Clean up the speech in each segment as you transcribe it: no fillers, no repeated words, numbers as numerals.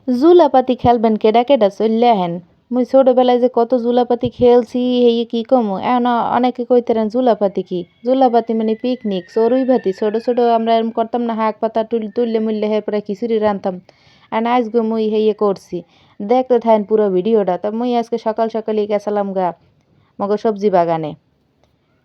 জুলাপাতি খেলবেন কেডা কেডা চললে হেন। মুই ছোটবেলায় যে কত জুলাপাতি খেলছি এই কি কমু এখন। অনেকে কইতেন জুলাপাতি কি, জুলাপাতি মানে পিকনিক চড়ুই ভাতি ছোট ছোট আমরা এরম করতাম না, শাক পাতা তুললে মুললে পরে খিচুড়ি রান্ধতাম। আর আজকে মুই হেয়ে করছি, দেখতে থাকেন পুরো ভিডিওটা। তা মুই আজকে সকাল সকালই গেছিলাম গা মগো সবজি বাগানে।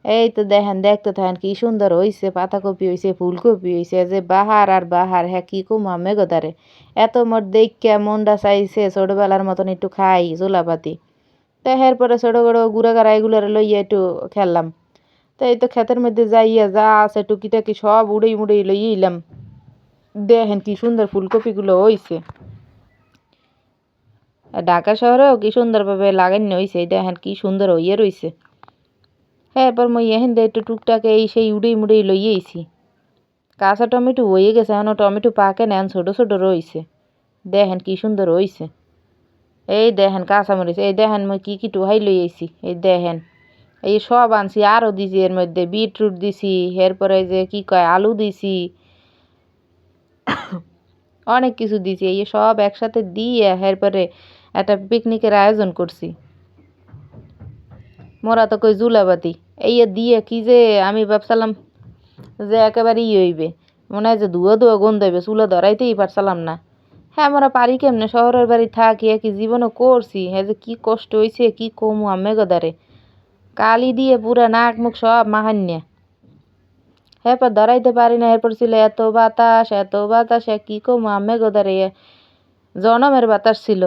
এই তো দেখেন, দেখতে থাকেন কি সুন্দর হইছে, পাতাকপি হইছে, ফুলকপি হইছে, যে বাহার আর বাহার। হ্যাঁ কি কম আমি গদারে, এত মোট দেখিয়া মনটা চাইছে ছোটবেলার মতন একটু খাই জোলাপাতি। তো এরপরে ছোট বড় গুড়া গাড়া এগুলার লইয়া একটু খেললাম। তো এই তো ক্ষেতের মধ্যে যাইয়া যা আছে টুকিটাকি সব উড়েই মুড়েই লইয়া ইলাম। দেখেন কি সুন্দর ফুলকপিগুলো হইছে, ঢাকা শহরেও কি সুন্দরভাবে লাগানো হইছে। দেখেন কি সুন্দর হইয়া রইছে। হ্যাঁ এরপর মই এহেন দে একটু টুকটাকে এই সেই উড়েই মুড়েই লইয়েছি। কাঁচা টমেটো হয়ে গেছে, এখন টমেটো পাকে না, এখন ছোট ছোট রইছে। দেখেন কি সুন্দর হইছে। এই দেখেন কাঁচামরিচ, এই দেখেন মই কি কি টুহাই লইয়েছি। এই দেখেন এই সব আনছি, আরও দিছি এর মধ্যে বিটরুট দিছি, এরপরে যে কি কয় আলু দিছি, অনেক কিছু দিছি। এই সব একসাথে দিয়ে এরপরে একটা পিকনিকের আয়োজন করছি। মোরা তো কই জুলাবাতি এই দিয়ে কি যে আমি ভাবছিলাম যে একেবারে হইবে, মনে হয় যে ধুয়ো ধুয়ো গন্ধ হইবে, চুলা ধরাইতেই পারছিলাম না। হ্যাঁ আমরা পারি কেমনে, শহরের বাড়ি থাকি কি জীবনও করছি। হ্যাঁ যে কি কষ্ট হয়েছে কি কমু আমি গদারে, কালি দিয়ে পুরা নাক মুখ সব মাহান্যা। এরপর ধরাইতে পারি না, এরপর ছিল এত বাতাস এত বাতাস, কি কমু আমি গদারে, জনমের বাতাস ছিল।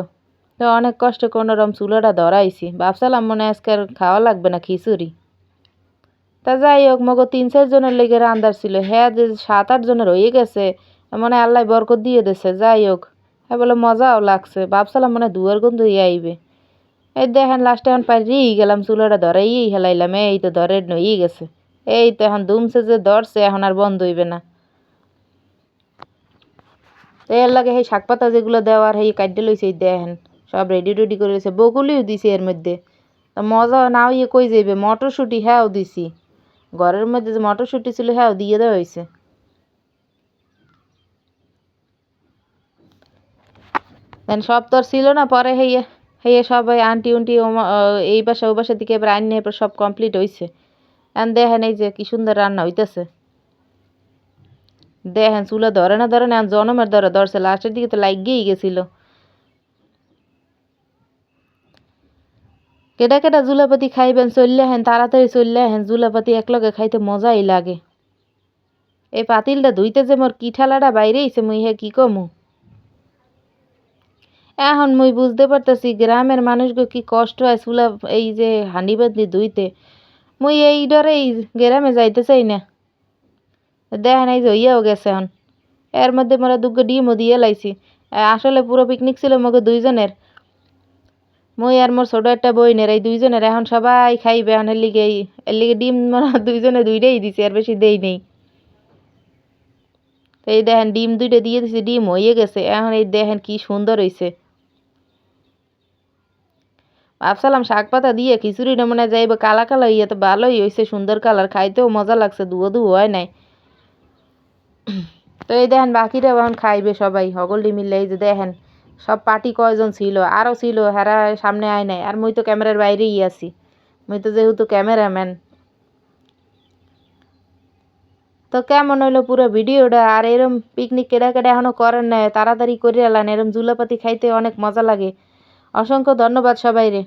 তো অনেক কষ্ট কোনোরকম চুলাটা ধরাইছি, ভাবছিলাম মনে আজকে আর খাওয়া লাগবে না খিচুড়ি। তা যাই হোক মগো 3-4 জনের লেগে রান্দার ছিল, হ্যাঁ যে 7-8 জনের হয়ে গেছে, মানে আল্লাহ বরকত দিয়ে দিছে। যাই হোক হ্যাঁ বলে মজাও লাগছে, ভাবছিলাম মানে দুয়ার গন্ধ আইবে। এই দেখেন লাস্টে এখন পারিয়েই গেলাম, চুলাটা ধরাইয়েই হেলাইলাম। এই তো ধরে নইয়ে গেছে, এই তো এখন দুমছে যে ধরছে, এখন আর বন্ধ হইবে না। এর লাগে সেই শাক পাতা যেগুলো দেওয়ার সেই কাটতে লইছে, এই দেখেন সব রেডি রেডি করে লইছে, বকুলিও দিছি এর মধ্যে। মজা না হইয়ে কই যাইবে, মটরশুঁটি হ্যাঁও দিছি, ঘরের মধ্যে যে মটরশুঁটি ছিল হ্যাঁও দিয়ে দেওয়া হয়েছে। দেন সব তো আর ছিল না, পরে হেয়ে হেয়ে সবাই আন্টি উন্টি এই বাসা ও বাসা দিকে এবার আইনে এবার সব কমপ্লিট হয়েছে। এখন দেখেন এই যে কি সুন্দর রান্না হইতেছে। দেখেন চুলা ধরে না ধরে না, এখন জনমের ধরছে, লাস্টের দিকে তো লাগিয়েই গেছিল। কেটা কেটা জুলাপাতি খাইবেন চললে হেন, তাড়াতাড়ি চললে হেন, জুলাপাতি একলগে খাইতে মজাই লাগে। এই পাতিলটা ধুইতে যে মোর কি ঠেলাটা বাইরেইছে, মুই হে কি কমু। এখন মুই বুঝতে পারতেছি গ্রামের মানুষগুলো কি কষ্ট হয় চুলা এই যে হাঁড়ি বাতি ধুইতে। মুই এই ডরেই গ্রামে যাইতে চাই না। দেখেন এই যে হইয়াও গেছে এখন, এর মধ্যে মোরা দুগ্গো ডিমও দিয়ে লাইছি। আসলে পুরো পিকনিক ছিল মগে 2 জনের, মুই আর মোর ছোট একটা বইনের, এই 2 জনের। এখন সবাই খাইবে, এখন এর লিগে ডিম মোরা 2 জনে 2টাই দিছি, আর বেশি দেই নেই। এই দেখেন ডিম 2টা দিয়ে দিছি, ডিম হয়ে গেছে। এখন এই দেখেন কি সুন্দর হয়েছে। ভাবছিলাম শাক পাতা দিয়ে খিচুড়িটা মনে যাইব কালা কালা ইয়ে, তো ভালোই হয়েছে, সুন্দর কালার, খাইতেও মজা লাগছে, ধুয়ো ধুয়ো হয় নাই। তো এই দেখেন বাকিরা এখন খাইবে সবাই হগলডি মিললে। এই যে দেখেন সব পার্টি কয়জন ছিল, আরও ছিল, হেরা সামনে আয় নাই, আর মুই তো ক্যামেরার বাইরেই আছি, মুই তো যেহেতু ক্যামেরাম্যান। তো কেমন হইলো পুরো ভিডিওটা, আর এরম পিকনিক কেডা কেডা এখনো করেন না তাড়াতাড়ি করে এলান, এরম জুলাপাতি খাইতে অনেক মজা লাগে। অসংখ্য ধন্যবাদ সবাই রে।